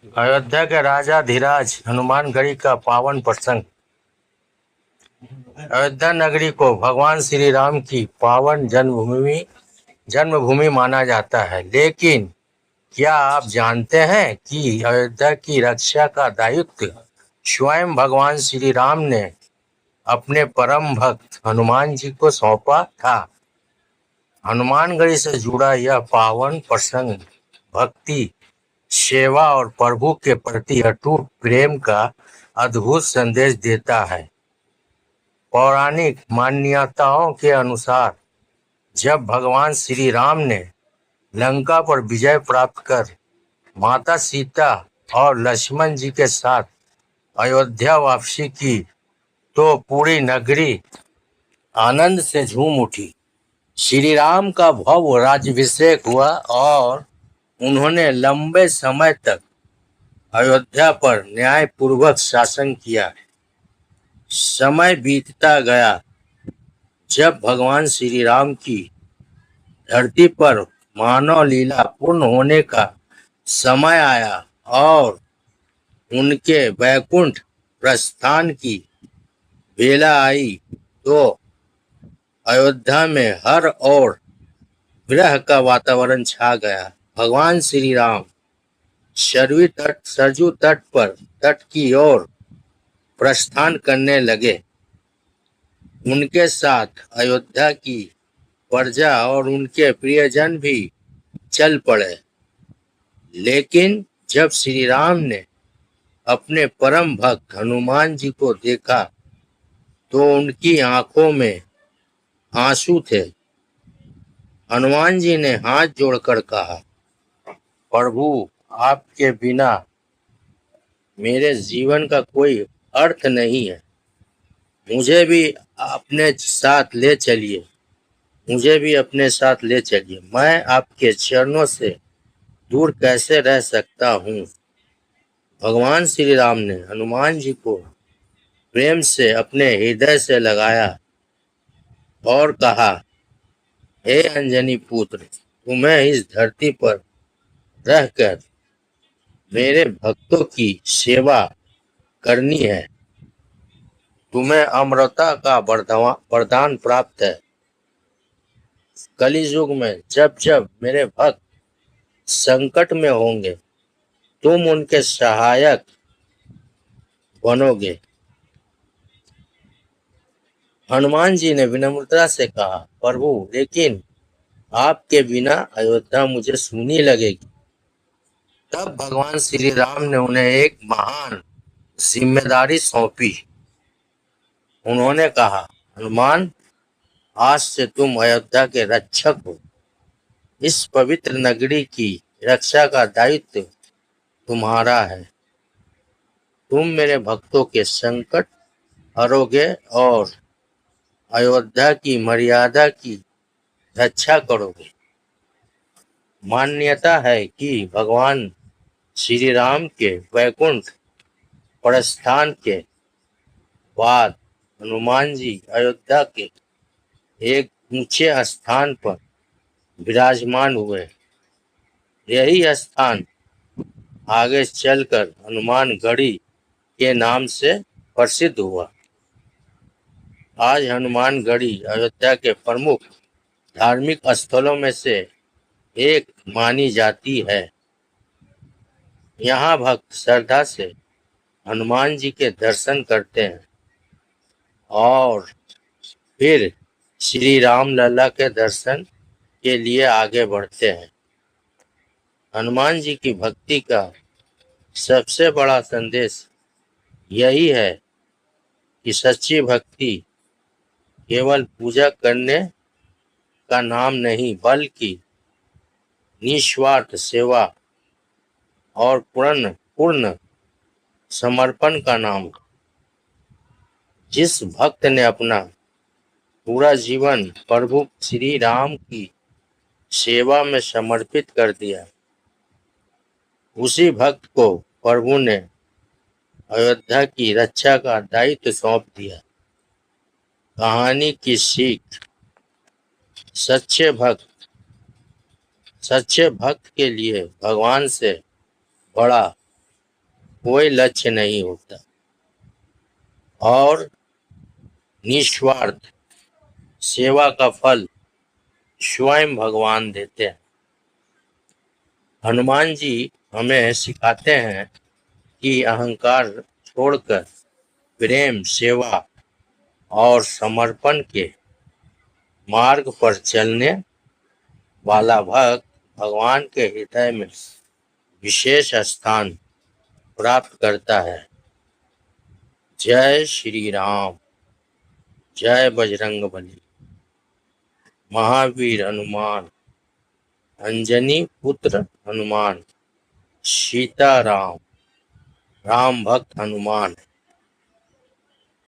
अयोध्या के राजाधिराज हनुमानगढ़ी का पावन प्रसंग। अयोध्या नगरी को भगवान श्री राम की पावन जन्मभूमि माना जाता है। लेकिन क्या आप जानते हैं कि अयोध्या की रक्षा का दायित्व स्वयं भगवान श्री राम ने अपने परम भक्त हनुमान जी को सौंपा था। हनुमानगढ़ी से जुड़ा यह पावन प्रसंग भक्ति, सेवा और प्रभु के प्रति अटूट प्रेम का अद्भुत संदेश देता है। पौराणिक मान्यताओं के अनुसार जब भगवान श्री राम ने लंका पर विजय प्राप्त कर माता सीता और लक्ष्मण जी के साथ अयोध्या वापसी की तो पूरी नगरी आनंद से झूम उठी। श्री राम का भव्य राज्याभिषेक हुआ और उन्होंने लंबे समय तक अयोध्या पर न्यायपूर्वक शासन किया। समय बीतता गया। जब भगवान श्री राम की धरती पर मानव लीला पूर्ण होने का समय आया और उनके वैकुंठ प्रस्थान की बेला आई तो अयोध्या में हर ओर विरह का वातावरण छा गया। भगवान श्री राम सरजू तट पर तट की ओर प्रस्थान करने लगे। उनके साथ अयोध्या की प्रजा और उनके प्रियजन भी चल पड़े। लेकिन जब श्री राम ने अपने परम भक्त हनुमान जी को देखा तो उनकी आंखों में आंसू थे। हनुमान जी ने हाथ जोड़कर कहा, प्रभु, आपके बिना मेरे जीवन का कोई अर्थ नहीं है। मुझे भी अपने साथ ले चलिए। मैं आपके चरणों से दूर कैसे रह सकता हूँ। भगवान श्री राम ने हनुमान जी को प्रेम से अपने हृदय से लगाया और कहा, हे अंजनी पुत्र, तुम्हें इस धरती पर रहकर मेरे भक्तों की सेवा करनी है। तुम्हें अमरता का वरदान प्राप्त है। कलयुग में जब जब मेरे भक्त संकट में होंगे तुम उनके सहायक बनोगे। हनुमान जी ने विनम्रता से कहा, प्रभु, लेकिन आपके बिना अयोध्या मुझे सूनी लगेगी। तब भगवान श्री राम ने उन्हें एक महान जिम्मेदारी सौंपी। उन्होंने कहा, हनुमान, आज से तुम अयोध्या के रक्षक हो। इस पवित्र नगरी की रक्षा का दायित्व तुम्हारा है। तुम मेरे भक्तों के संकट हरोगे और अयोध्या की मर्यादा की रक्षा करोगे। मान्यता है कि भगवान श्री राम के वैकुंठ प्रस्थान के बाद हनुमान जी अयोध्या के एक ऊंचे स्थान पर विराजमान हुए। यही स्थान आगे चलकर हनुमानगढ़ी के नाम से प्रसिद्ध हुआ। आज हनुमानगढ़ी अयोध्या के प्रमुख धार्मिक स्थलों में से एक मानी जाती है। यहाँ भक्त श्रद्धा से हनुमान जी के दर्शन करते हैं और फिर श्री राम लला के दर्शन के लिए आगे बढ़ते हैं। हनुमान जी की भक्ति का सबसे बड़ा संदेश यही है कि सच्ची भक्ति केवल पूजा करने का नाम नहीं, बल्कि निस्वार्थ सेवा और पूर्ण समर्पण का नाम है। जिस भक्त ने अपना पूरा जीवन प्रभु श्री राम की सेवा में समर्पित कर दिया, उसी भक्त को प्रभु ने अयोध्या की रक्षा का दायित्व सौंप दिया। कहानी की सीख, सच्चे भक्त के लिए भगवान से बड़ा कोई लक्ष्य नहीं होता और निस्वार्थ सेवा का फल स्वयं भगवान देते हैं। हनुमान जी हमें सिखाते हैं कि अहंकार छोड़कर प्रेम, सेवा और समर्पण के मार्ग पर चलने वाला भक्त भगवान के हृदय में विशेष स्थान प्राप्त करता है। जय श्री राम, जय बजरंगबली, महावीर हनुमान, अंजनी पुत्र हनुमान, सीता राम, राम भक्त हनुमान।